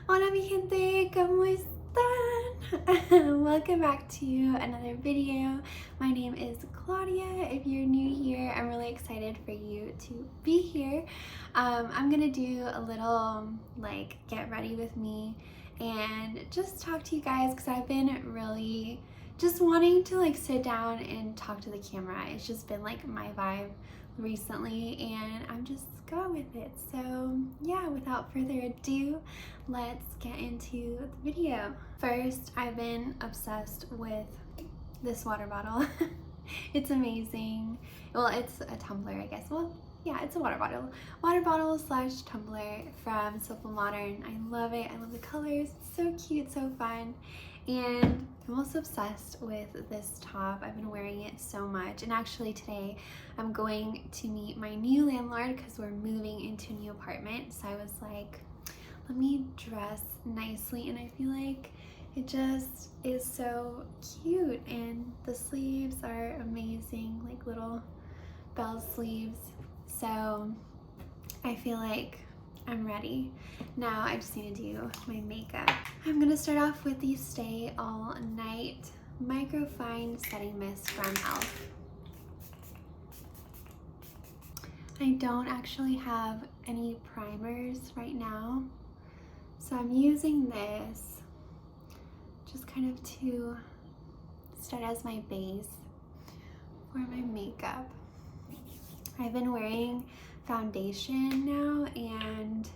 Hola mi gente, ¿cómo están? Welcome back to another video. My name is Claudia. If you're new here, I'm really excited for you to be here. I'm gonna do a little like get ready with me and just talk to you guys because I've been really just wanting to like sit down and talk to the camera. It's just been like my vibe recently and I'm just going with it. So yeah, without further ado, let's get into the video. First, I've been obsessed with this water bottle. It's amazing. Well, it's a tumbler, I guess. Well, yeah, it's a water bottle slash tumbler from Simple Modern. I love it. I love the colors. It's so cute, so fun. And I'm also obsessed with this top. I've been wearing it so much. And actually today I'm going to meet my new landlord because we're moving into a new apartment. So I was like, let me dress nicely, and I feel like it just is so cute. And the sleeves are amazing, like little bell sleeves. So I feel like I'm ready. Now I just need to do my makeup. I'm gonna start off with the Stay All Night Microfine Setting Mist from Elle. I don't actually have any primers right now, so I'm using this just kind of to start as my base for my makeup. I've been wearing foundation now and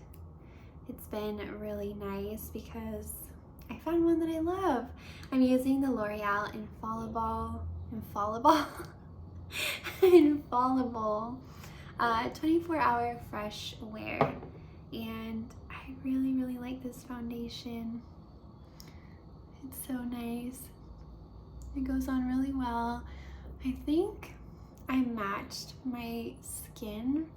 it's been really nice because I found one that I love. I'm using the L'Oreal Infallible 24-hour fresh wear, and I really like this foundation. It's so nice. It goes on really well. I think I matched my skin,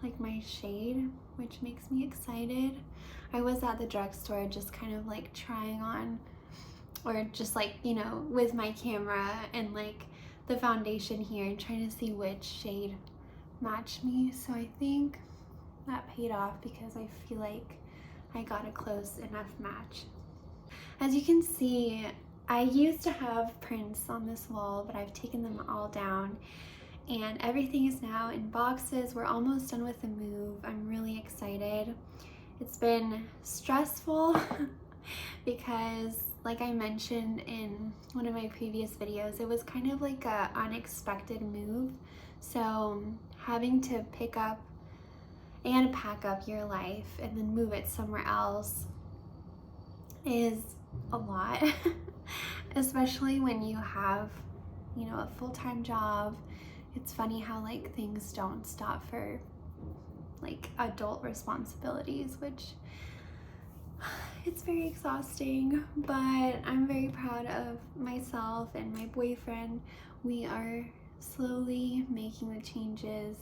like my shade, which makes me excited. I was at the drugstore just kind of like trying on, or just like, you know, with my camera and like the foundation here and trying to see which shade matched me. So I think that paid off because I feel like I got a close enough match. As you can see, I used to have prints on this wall, but I've taken them all down and everything is now in boxes. We're almost done with the move. I'm really excited. It's been stressful because, like I mentioned in one of my previous videos, it was kind of like an unexpected move. So having to pick up and pack up your life and then move it somewhere else is a lot, especially when you have, you know, a full-time job. It's funny how like things don't stop for like adult responsibilities, which it's very exhausting, but I'm very proud of myself and my boyfriend. We are slowly making the changes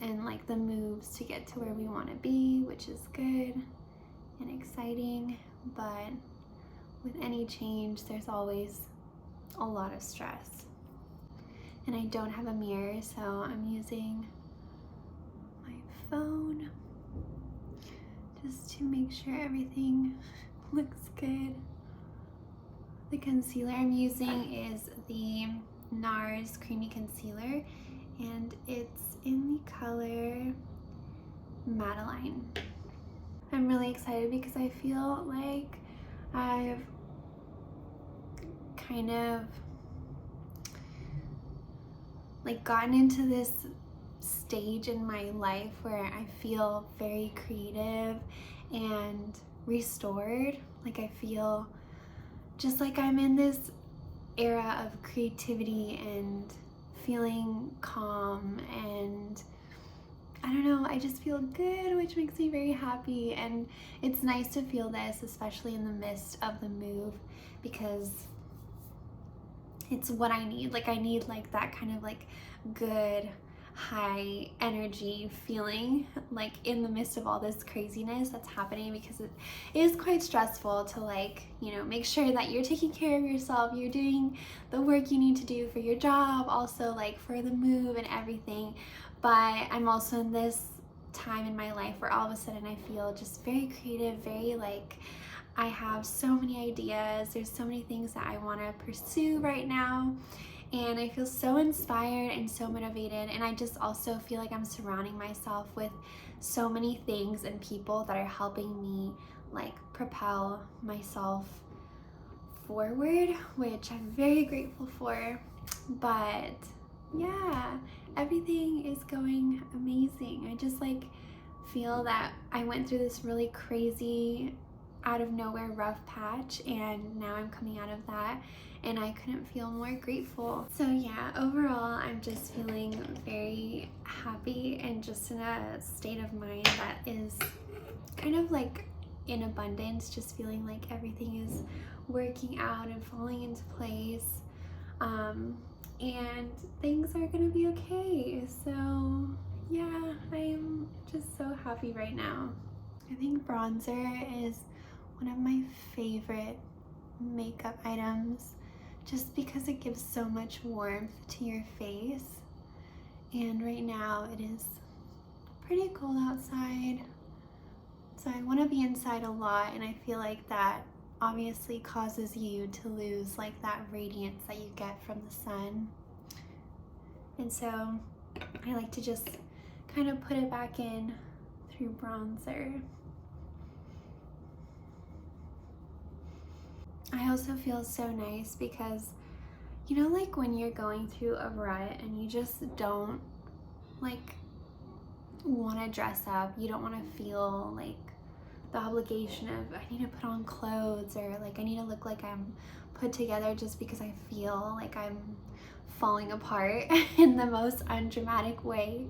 and like the moves to get to where we want to be, which is good and exciting. But with any change, there's always a lot of stress. And I don't have a mirror, so I'm using my phone just to make sure everything looks good. The concealer I'm using is the NARS Creamy Concealer, and it's in the color Madeleine. I'm really excited because I feel like I've kind of like gotten into this stage in my life where I feel very creative and restored. Like I feel just like I'm in this era of creativity and feeling calm, and I don't know, I just feel good, which makes me very happy. And it's nice to feel this, especially in the midst of the move, because it's what I need. Like I need like that kind of like good high energy feeling like in the midst of all this craziness that's happening, because it is quite stressful to like, you know, make sure that you're taking care of yourself, you're doing the work you need to do for your job, also like for the move and everything. But I'm also in this time in my life where all of a sudden I feel just very creative, very like I have so many ideas. There's so many things that I want to pursue right now, and I feel so inspired and so motivated. And I just also feel like I'm surrounding myself with so many things and people that are helping me like propel myself forward, which I'm very grateful for. But yeah, everything is going amazing. I just like feel that I went through this really crazy out of nowhere rough patch, and now I'm coming out of that, and I couldn't feel more grateful. So yeah, overall I'm just feeling very happy and just in a state of mind that is kind of like in abundance, just feeling like everything is working out and falling into place, and things are gonna be okay. So yeah, I'm just so happy right now. I think bronzer is one of my favorite makeup items just because it gives so much warmth to your face, and right now it is pretty cold outside, so I want to be inside a lot, and I feel like that obviously causes you to lose like that radiance that you get from the sun, and so I like to just kind of put it back in through bronzer. I also feel so nice because, you know, like when you're going through a rut and you just don't like want to dress up, you don't want to feel like the obligation of I need to put on clothes, or like I need to look like I'm put together just because I feel like I'm falling apart in the most undramatic way.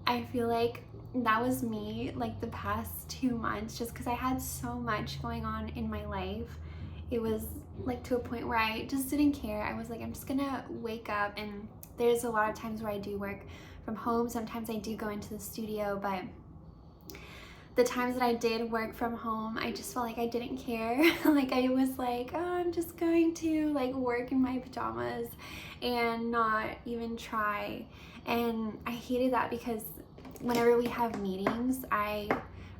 I feel like that was me like the past 2 months, just because I had so much going on in my life. It was like to a point where I just didn't care. I was like, I'm just gonna wake up, and there's a lot of times where I do work from home. Sometimes I do go into the studio, but the times that I did work from home, I just felt like I didn't care. Like I was like, oh, I'm just going to like work in my pajamas and not even try. And I hated that because whenever we have meetings, I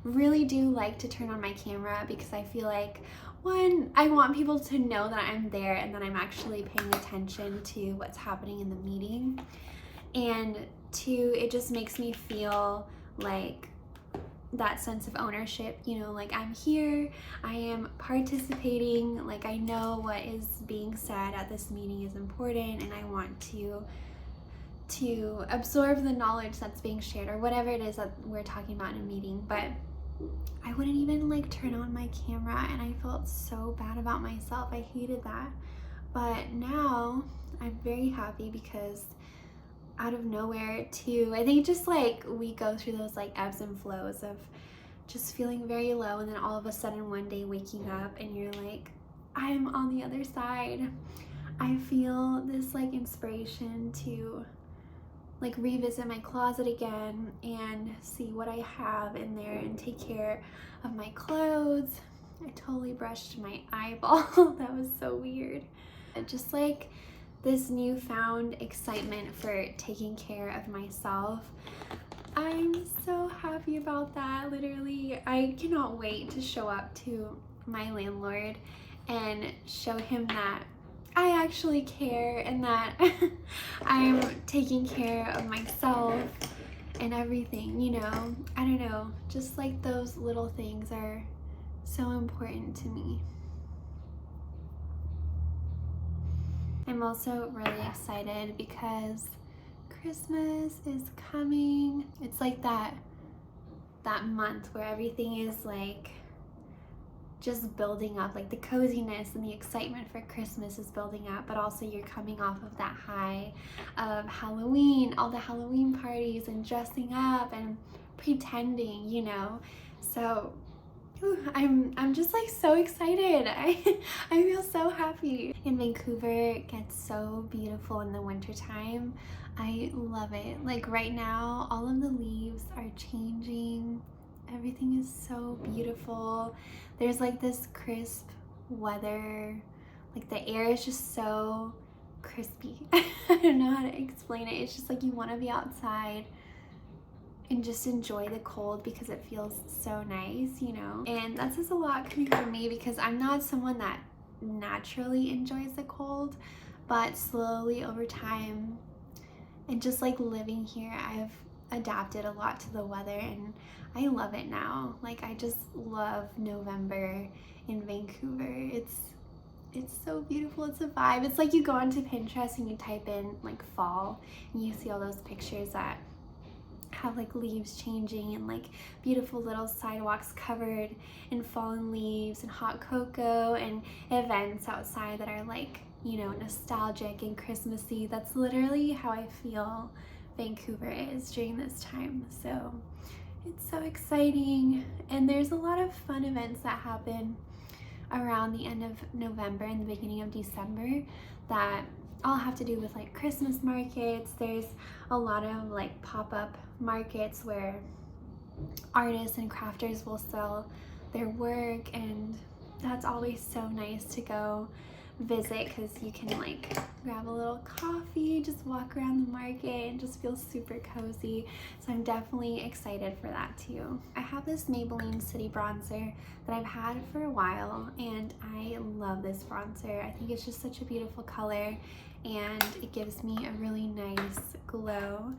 really do like to turn on my camera because I feel like, one, I want people to know that I'm there and that I'm actually paying attention to what's happening in the meeting. And two, it just makes me feel like that sense of ownership, you know, like I'm here, I am participating, like I know what is being said at this meeting is important, and I want to absorb the knowledge that's being shared, or whatever it is that we're talking about in a meeting. But I wouldn't even like turn on my camera, and I felt so bad about myself. I hated that. But now I'm very happy because out of nowhere too, I think just like we go through those like ebbs and flows of just feeling very low, and then all of a sudden one day waking up and you're like, I'm on the other side. I feel this like inspiration to like revisit my closet again and see what I have in there and take care of my clothes. I totally brushed my eyeball. That was so weird. Just like this newfound excitement for taking care of myself. I'm so happy about that. Literally, I cannot wait to show up to my landlord and show him that I actually care and that I'm taking care of myself and everything, you know. I don't know, just like those little things are so important to me. I'm also really excited because Christmas is coming. It's like that month where everything is like just building up, like the coziness and the excitement for Christmas is building up, but also you're coming off of that high of Halloween, all the Halloween parties and dressing up and pretending, you know. So I'm just like so excited. I feel so happy. In Vancouver, it gets so beautiful in the wintertime. I love it. Like right now, all of the leaves are changing. Everything is so beautiful. There's like this crisp weather. Like the air is just so crispy. I don't know how to explain it. It's just like you want to be outside and just enjoy the cold because it feels so nice, you know? And that says a lot coming from me because I'm not someone that naturally enjoys the cold, but slowly over time and just like living here, I've adapted a lot to the weather and I love it now. Like I just love November in Vancouver. It's so beautiful. It's a vibe. It's like you go onto Pinterest and you type in like fall and you see all those pictures that have like leaves changing and like beautiful little sidewalks covered in fallen leaves and hot cocoa and events outside that are like, you know, nostalgic and Christmassy. That's literally how I feel Vancouver is during this time. So it's so exciting, and there's a lot of fun events that happen around the end of November and the beginning of December that all have to do with like Christmas markets. There's a lot of like pop-up markets where artists and crafters will sell their work, and that's always so nice to go visit because you can like grab a little coffee, just walk around the market and just feel super cozy. So I'm definitely excited for that too. I have this Maybelline City bronzer that I've had for a while and I love this bronzer. I think it's just such a beautiful color and it gives me a really nice glow.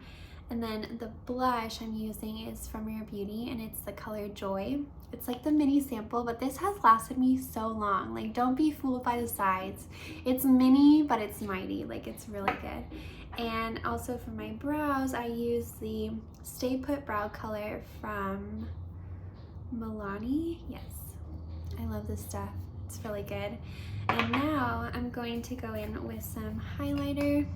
And then the blush I'm using is from Rare Beauty and it's the color Joy. It's like the mini sample, but this has lasted me so long. Like, don't be fooled by the size. It's mini, but it's mighty. Like, it's really good. And also for my brows, I use the Stay Put Brow Color from Milani. Yes, I love this stuff. It's really good. And now I'm going to go in with some highlighter.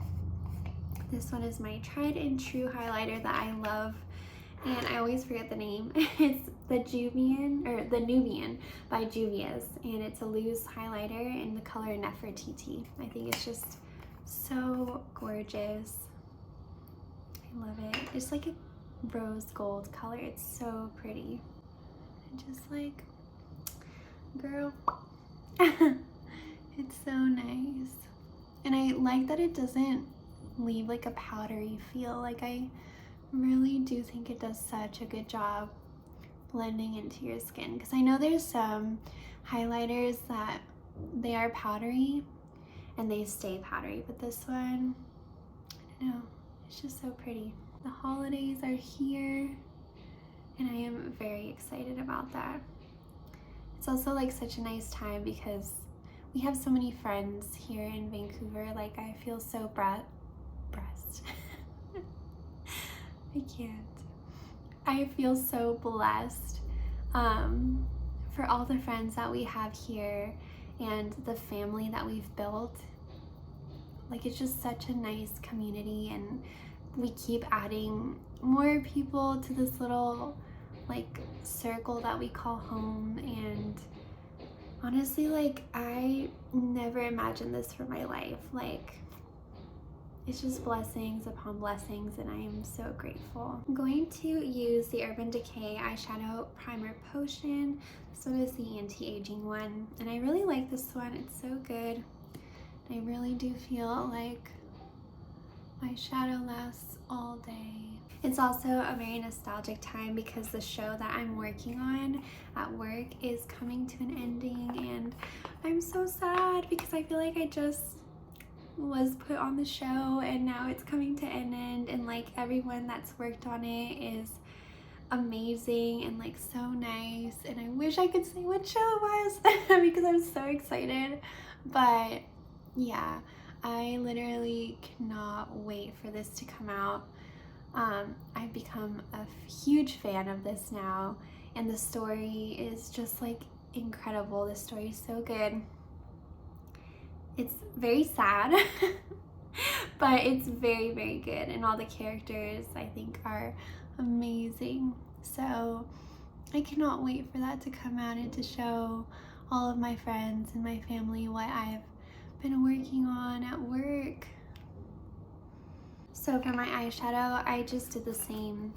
This one is my tried and true highlighter that I love, and I always forget the name. It's the Nubian by Juvia's, and it's a loose highlighter in the color Nefertiti. I think it's just so gorgeous. I love it. It's like a rose gold color. It's so pretty. And just like, girl, it's so nice. And I like that it doesn't leave like a powdery feel. Like, I really do think it does such a good job blending into your skin, because I know there's some highlighters that they are powdery and they stay powdery, but this one, I don't know, it's just so pretty. The holidays are here and I am very excited about that. It's also like such a nice time because we have so many friends here in Vancouver. Like, I feel so I feel so blessed for all the friends that we have here and the family that we've built. Like, it's just such a nice community, and we keep adding more people to this little like circle that we call home. And honestly, like, I never imagined this for my life. Like, it's just blessings upon blessings, and I am so grateful. I'm going to use the Urban Decay Eyeshadow Primer Potion. This one is the anti-aging one, and I really like this one. It's so good. I really do feel like my shadow lasts all day. It's also a very nostalgic time because the show that I'm working on at work is coming to an ending, and I'm so sad because I feel like I just was put on the show and now it's coming to an end, and like everyone that's worked on it is amazing and like so nice, and I wish I could say what show it was because I'm so excited. But yeah, I literally cannot wait for this to come out. I've become a huge fan of this now, and the story is just like incredible. The story is so good. It's very sad, but it's very, very good, and all the characters I think are amazing. So I cannot wait for that to come out and to show all of my friends and my family what I've been working on at work. So for my eyeshadow, I just did the same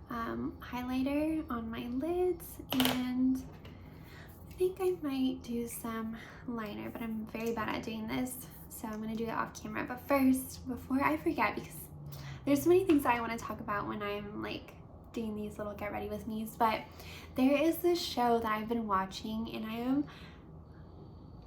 highlighter on my lids, and I think I might do some liner, but I'm very bad at doing this, so I'm gonna do it off camera. But first, before I forget, because there's so many things that I want to talk about when I'm like doing these little get ready with me's, but there is this show that I've been watching and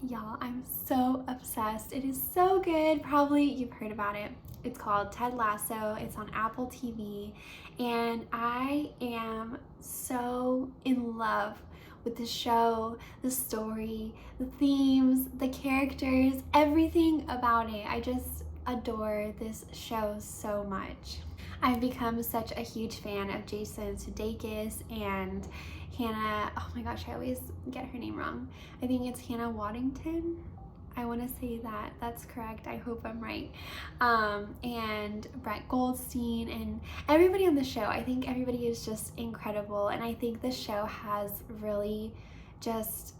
y'all, I'm so obsessed. It is so good. Probably you've heard about it. It's called Ted Lasso. It's on Apple TV, and I am so in love with the show, the story, the themes, the characters, everything about it. I just adore this show so much. I've become such a huge fan of Jason Sudeikis and Hannah, oh my gosh, I always get her name wrong. I think it's Hannah Waddington. I want to say that that's correct. I hope I'm right. And Brett Goldstein and everybody on the show. I think everybody is just incredible, and I think the show has really just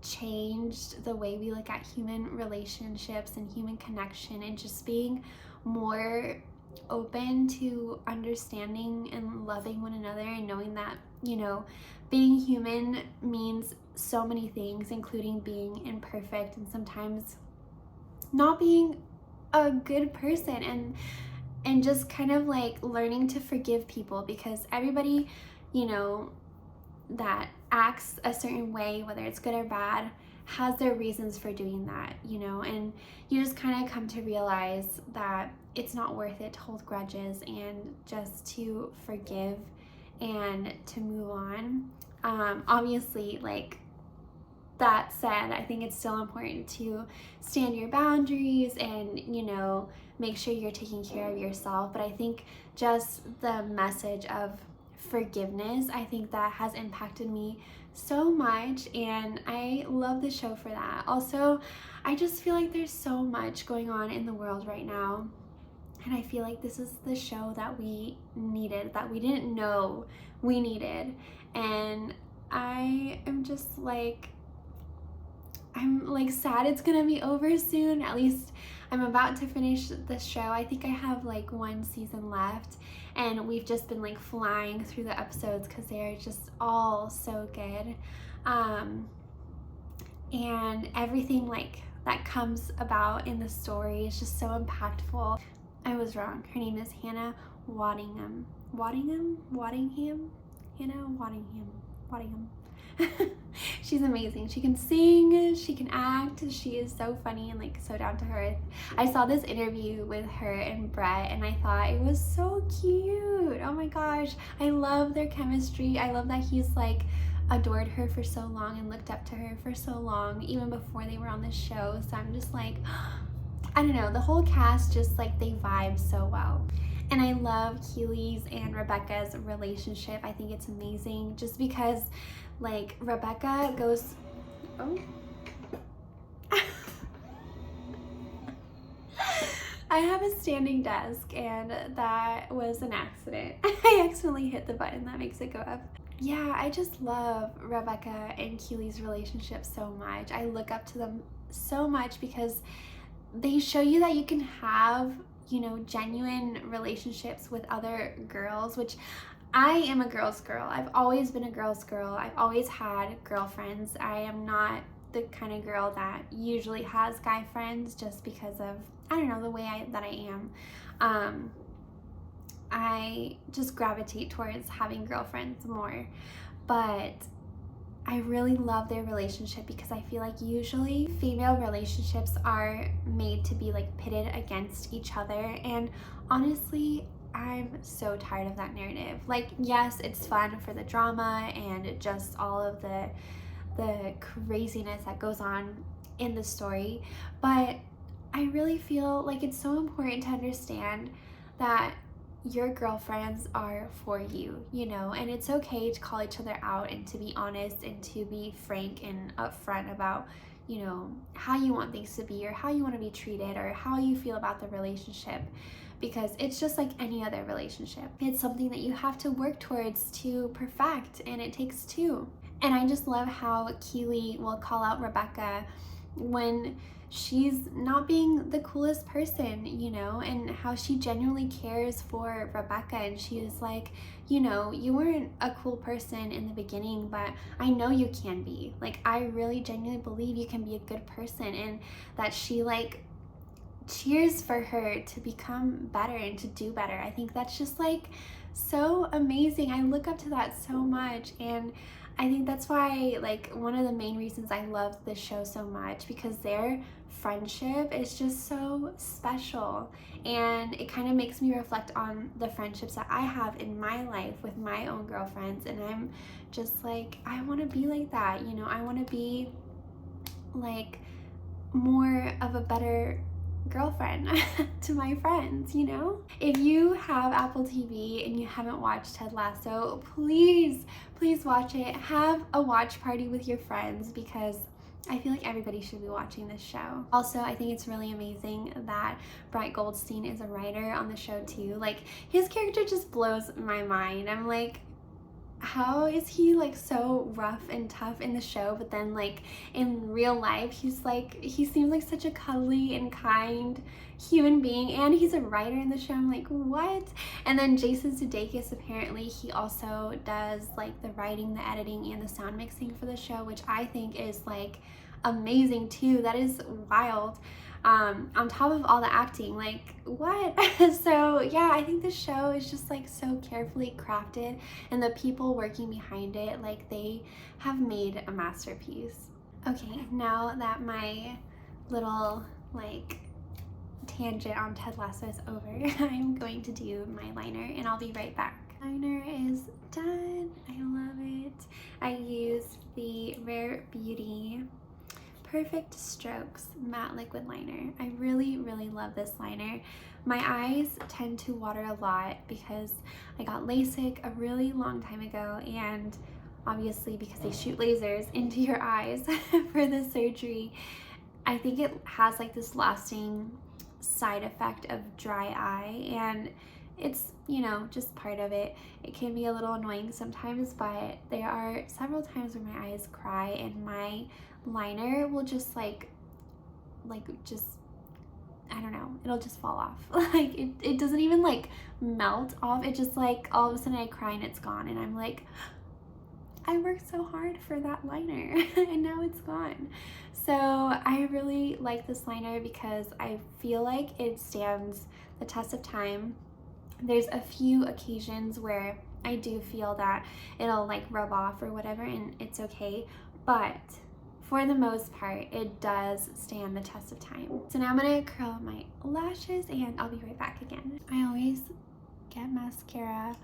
changed the way we look at human relationships and human connection, and just being more open to understanding and loving one another, and knowing that, you know, being human means so many things, including being imperfect and sometimes not being a good person, and just kind of like learning to forgive people, because everybody, you know, that acts a certain way, whether it's good or bad, has their reasons for doing that, you know, and you just kind of come to realize that it's not worth it to hold grudges, and just to forgive and to move on. Obviously, like, that said, I think it's still important to stand your boundaries and, you know, make sure you're taking care of yourself. But I think just the message of forgiveness, I think that has impacted me so much, and I love the show for that. Also, I just feel like there's so much going on in the world right now, and I feel like this is the show that we needed, that we didn't know we needed. And I am just like, I'm like sad it's gonna be over soon. At least I'm about to finish the show. I think I have like one season left, and we've just been like flying through the episodes because they're just all so good. And everything like that comes about in the story is just so impactful. I was wrong. Her name is Hannah Waddingham. Hannah Waddingham. She's amazing. She can sing, she can act, she is so funny and like so down to earth. I saw this interview with her and Brett, and I thought it was so cute. Oh my gosh, I love their chemistry. I love that he's like adored her for so long and looked up to her for so long, even before they were on the show. So I'm just like, I don't know, the whole cast just like, they vibe so well. And I love Keely's and Rebecca's relationship. I think it's amazing, just because like Rebecca goes, oh, I have a standing desk, and that was an accident. I accidentally hit the button that makes it go up. Yeah, I just love Rebecca and Keely's relationship so much. I look up to them so much because they show you that you can have, you know, genuine relationships with other girls, which I am a girl's girl. I've always been a girl's girl. I've always had girlfriends. I am not the kind of girl that usually has guy friends just because of, I don't know, the way that I am. I just gravitate towards having girlfriends more, but I really love their relationship because I feel like usually female relationships are made to be like pitted against each other, and honestly, I'm so tired of that narrative. Like, yes, it's fun for the drama and just all of the craziness that goes on in the story, but I really feel like it's so important to understand that your girlfriends are for you, you know, and it's okay to call each other out and to be honest and to be frank and upfront about, you know, how you want things to be or how you want to be treated or how you feel about the relationship, because it's just like any other relationship. It's something that you have to work towards to perfect, and it takes two. And I just love how Keely will call out Rebecca when she's not being the coolest person, you know, and how she genuinely cares for Rebecca, and she is like, you know, you weren't a cool person in the beginning, but I know you can be. Like, I really genuinely believe you can be a good person, and that she like cheers for her to become better and to do better. I think that's just like so amazing. I look up to that so much, and I think that's why, like, one of the main reasons I love this show so much, because their friendship is just so special, and it kind of makes me reflect on the friendships that I have in my life with my own girlfriends, and I'm just like, I want to be like that, you know. I want to be like more of a better girlfriend to my friends, you know? If you have Apple TV and you haven't watched Ted Lasso, please watch it. Have a watch party with your friends, because I feel like everybody should be watching this show. Also, I think it's really amazing that Brett Goldstein is a writer on the show too. Like, his character just blows my mind. I'm like, how is he like so rough and tough in the show, but then like in real life he's like, he seems like such a cuddly and kind human being, and he's a writer in the show. I'm like, what? And then Jason Sudeikis, apparently he also does like the writing, the editing, and the sound mixing for the show, which I think is like amazing too. That is wild. On top of all the acting, like, what? So yeah, I think the show is just like so carefully crafted, and the people working behind it, like, they have made a masterpiece. Okay, now that my little like tangent on Ted Lasso is over, I'm going to do my liner, and I'll be right back. Liner is done. I love it. I used the Rare Beauty Perfect Strokes matte liquid liner. I really love this liner. My eyes tend to water a lot because I got LASIK a really long time ago, and obviously because they shoot lasers into your eyes for the surgery, I think it has like this lasting side effect of dry eye, and it's, you know, just part of it. It can be a little annoying sometimes, but there are several times where my eyes cry and my liner will just like just, I don't know, it'll just fall off. Like it doesn't even like melt off. It just like all of a sudden I cry and it's gone, and I'm like, I worked so hard for that liner and now it's gone. So I really like this liner because I feel like it stands the test of time. There's a few occasions where I do feel that it'll like rub off or whatever, and it's okay, but for the most part, it does stand the test of time. So now I'm gonna curl my lashes, and I'll be right back again. I always get mascara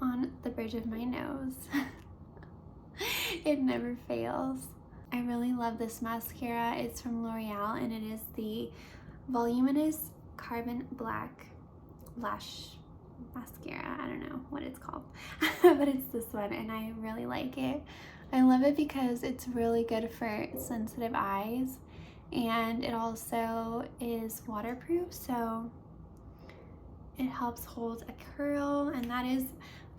on the bridge of my nose. It never fails. I really love this mascara. It's from L'Oreal, and it is the Voluminous Carbon Black Lash Mascara. I don't know what it's called, but it's this one, and I really like it. I love it because it's really good for sensitive eyes, and it also is waterproof, so it helps hold a curl, and that is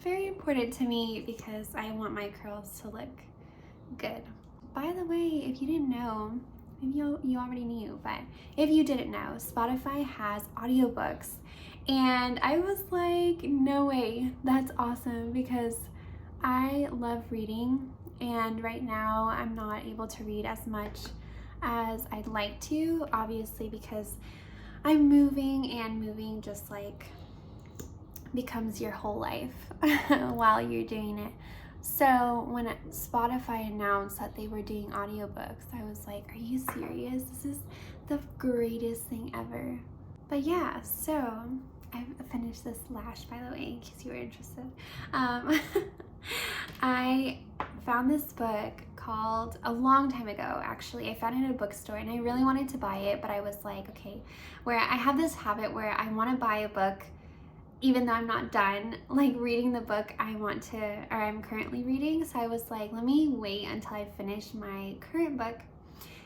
very important to me because I want my curls to look good. By the way, if you didn't know, maybe you already knew, but if you didn't know, Spotify has audiobooks, and I was like, no way, that's awesome, because I love reading, and right now I'm not able to read as much as I'd like to, obviously because I'm moving, and moving just like becomes your whole life while you're doing it. So when Spotify announced that they were doing audiobooks, I was like, are you serious? This is the greatest thing ever. But yeah, so I've finished this lash, by the way, in case you were interested. I found this book called, a long time ago actually, I found it at a bookstore, and I really wanted to buy it, but I was like, okay, where I have this habit where I want to buy a book even though I'm not done like reading the book I'm currently reading. So I was like, let me wait until I finish my current book,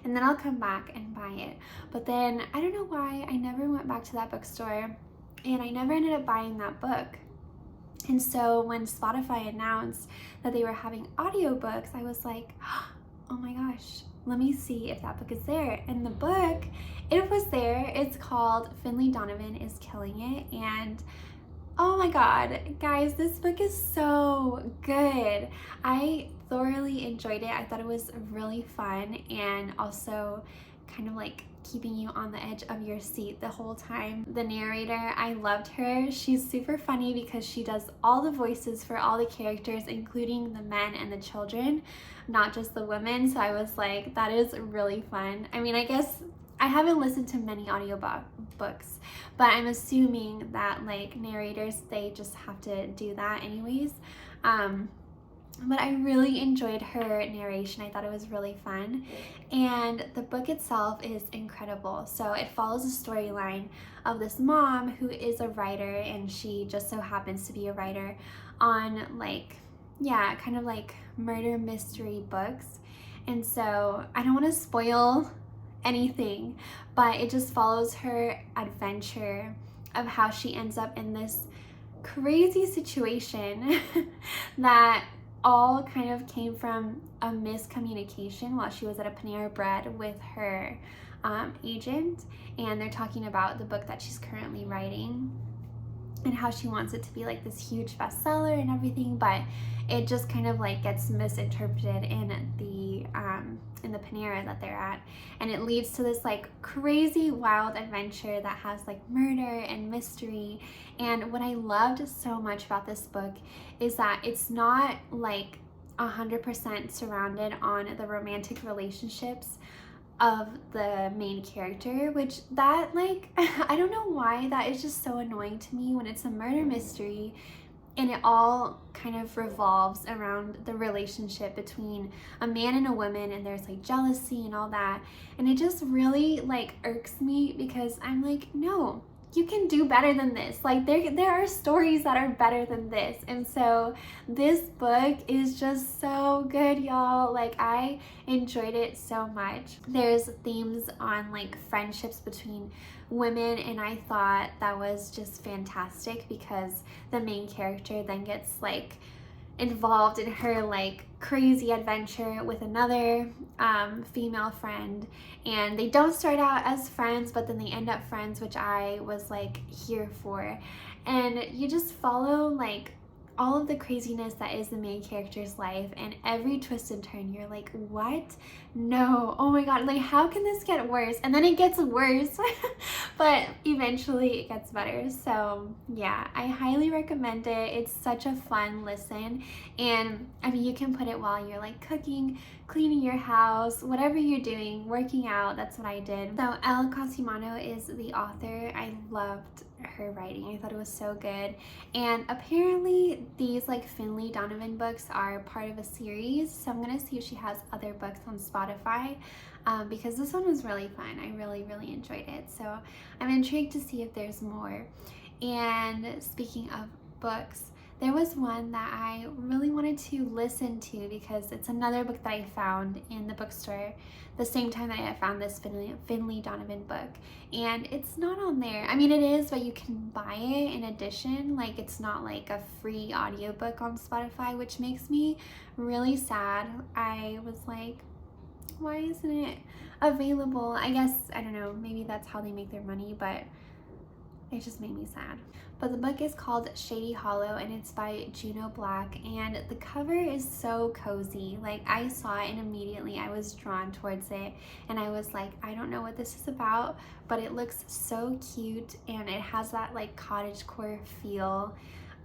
and then I'll come back and buy it. But then I don't know why I never went back to that bookstore, and I never ended up buying that book. And so when Spotify announced that they were having audiobooks, I was like, oh my gosh, let me see if that book is there. And the book, it was there. It's called Finlay, Donovan is Killing It. And oh my god, guys, this book is so good. I thoroughly enjoyed it. I thought it was really fun and also kind of like keeping you on the edge of your seat the whole time. The narrator, I loved her. She's super funny because she does all the voices for all the characters, including the men and the children, not just the women. So I was like, that is really fun. I mean, I guess I haven't listened to many audiobooks, but I'm assuming that like narrators, they just have to do that anyways. But I really enjoyed her narration. I thought it was really fun. And the book itself is incredible. So it follows a storyline of this mom who is a writer, and she just so happens to be a writer on like, yeah, kind of like murder mystery books. And so I don't want to spoil anything, but it just follows her adventure of how she ends up in this crazy situation that all kind of came from a miscommunication while she was at a Panera Bread with her agent, and they're talking about the book that she's currently writing and how she wants it to be like this huge bestseller and everything, but it just kind of like gets misinterpreted in the Panera that they're at, and it leads to this like crazy wild adventure that has like murder and mystery. And what I loved so much about this book is that it's not like 100% surrounded on the romantic relationships of the main character, which that like I don't know why that is just so annoying to me when it's a murder mystery and it all kind of revolves around the relationship between a man and a woman, and there's like jealousy and all that, and it just really like irks me because I'm like, no, you can do better than this. Like there are stories that are better than this. And so this book is just so good, y'all. Like I enjoyed it so much. There's themes on like friendships between women, and I thought that was just fantastic because the main character then gets like involved in her like crazy adventure with another female friend, and they don't start out as friends, but then they end up friends, which I was like here for. And you just follow like all of the craziness that is the main character's life, and every twist and turn you're like, what? No, oh my god, like how can this get worse? And then it gets worse but eventually it gets better. So yeah, I highly recommend it. It's such a fun listen, and I mean you can put it while you're like cooking, cleaning your house, whatever you're doing, working out. That's what I did. So Elle Cosimano is the author. I loved her writing. I thought it was so good. And apparently these like Finlay Donovan books are part of a series, so I'm gonna see if she has other books on Spotify, because this one was really fun. I really enjoyed it, so I'm intrigued to see if there's more. And speaking of books, there was one that I really wanted to listen to because it's another book that I found in the bookstore the same time that I found this Finlay Donovan book, and it's not on there. I mean it is, but you can buy it in addition. Like it's not like a free audiobook on Spotify, which makes me really sad. I was like, why isn't it available? I guess, I don't know, maybe that's how they make their money, but it just made me sad. But the book is called Shady Hollow, and it's by Juneau Black, and the cover is so cozy. Like I saw it and immediately I was drawn towards it, and I was like, I don't know what this is about, but it looks so cute, and it has that like cottagecore feel.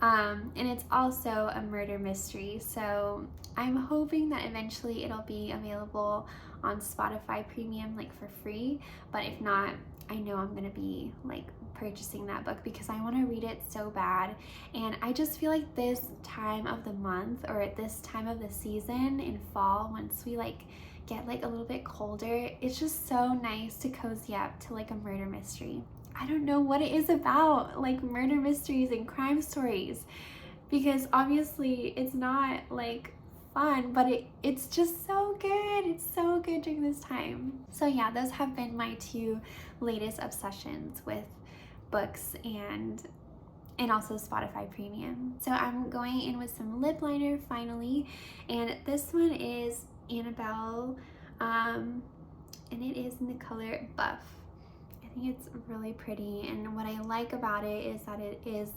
And it's also a murder mystery, so I'm hoping that eventually it'll be available on Spotify Premium like for free, but if not, I know I'm gonna be like purchasing that book because I want to read it so bad. And I just feel like this time of the month, or at this time of the season in fall, once we like get like a little bit colder, it's just so nice to cozy up to like a murder mystery. I don't know what it is about like murder mysteries and crime stories, because obviously it's not like fun, but it's just so good. It's so good during this time. So yeah, those have been my two latest obsessions with books and also Spotify Premium. So I'm going in with some lip liner finally, and this one is Anabel, and it is in the color Buff. I think it's really pretty, and what I like about it is that it is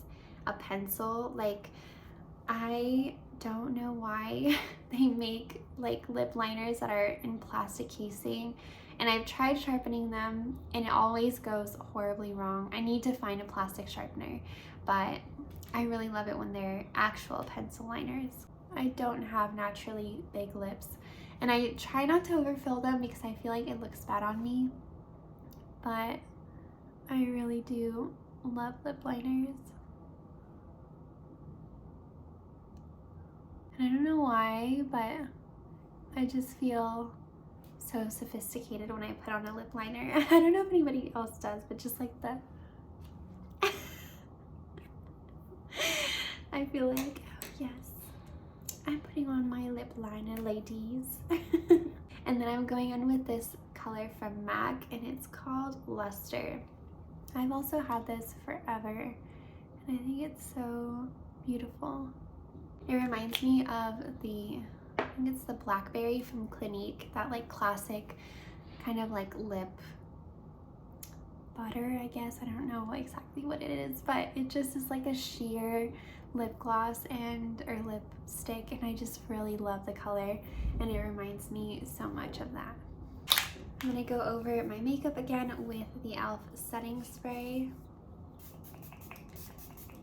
a pencil. Like I don't know why they make like lip liners that are in plastic casing, and I've tried sharpening them and it always goes horribly wrong. I need to find a plastic sharpener, but I really love it when they're actual pencil liners. I don't have naturally big lips, and I try not to overfill them because I feel like it looks bad on me, but I really do love lip liners. And I don't know why, but I just feel so sophisticated when I put on a lip liner. I don't know if anybody else does, but just like the I feel like, oh yes, I'm putting on my lip liner, ladies. And then I'm going in with this color from MAC, and it's called Lustre. I've also had this forever, and I think it's so beautiful. It reminds me of I think it's the Blackberry from Clinique, that like classic kind of like lip butter, I guess. I don't know exactly what it is, but it just is like a sheer lip gloss or lipstick, and I just really love the color, and it reminds me so much of that. I'm gonna go over my makeup again with the e.l.f. setting spray.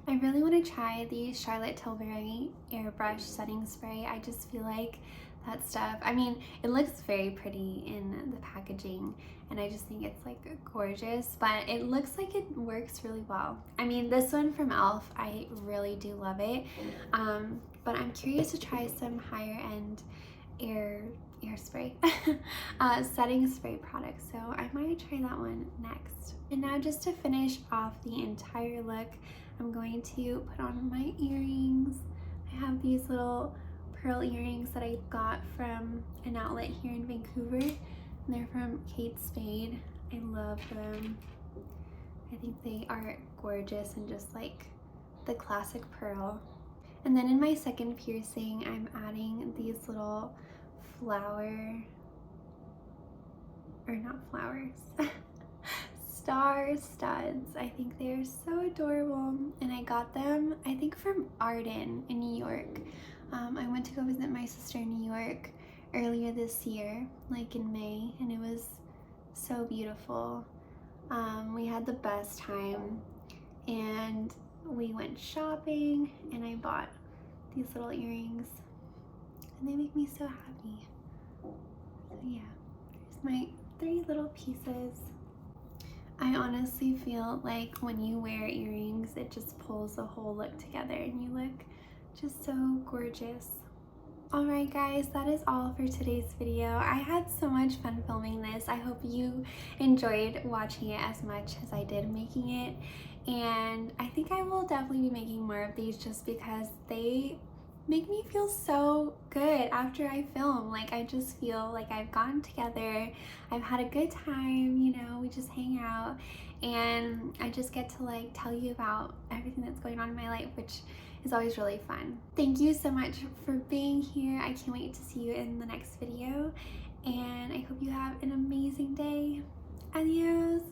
I really want to try the Charlotte Tilbury airbrush setting spray. I just feel like that stuff, I mean, it looks very pretty in the packaging, and I just think it's like gorgeous, but it looks like it works really well. I mean, this one from e.l.f., I really do love it, but I'm curious to try some higher end spray setting spray products, so I might try that one next. And now, just to finish off the entire look, I'm going to put on my earrings. I have these little pearl earrings that I got from an outlet here in Vancouver, and they're from Kate Spade. I love them. I think they are gorgeous and just like the classic pearl. And then in my second piercing, I'm adding these little star studs. I think they're so adorable, and I got them, I think, from Ardene in New York. I went to go visit my sister in New York earlier this year, like in May, and it was so beautiful. We had the best time, and we went shopping, and I bought these little earrings, and they make me so happy. So yeah, here's my 3 little pieces. I honestly feel like when you wear earrings, it just pulls the whole look together, and you look just so gorgeous. Alright guys, that is all for today's video. I had so much fun filming this. I hope you enjoyed watching it as much as I did making it, and I think I will definitely be making more of these just because they make me feel so good after I film. Like, I just feel like I've gotten together, I've had a good time, you know, we just hang out, and I just get to like tell you about everything that's going on in my life, which is always really fun. Thank you so much for being here. I can't wait to see you in the next video, and I hope you have an amazing day. Adios.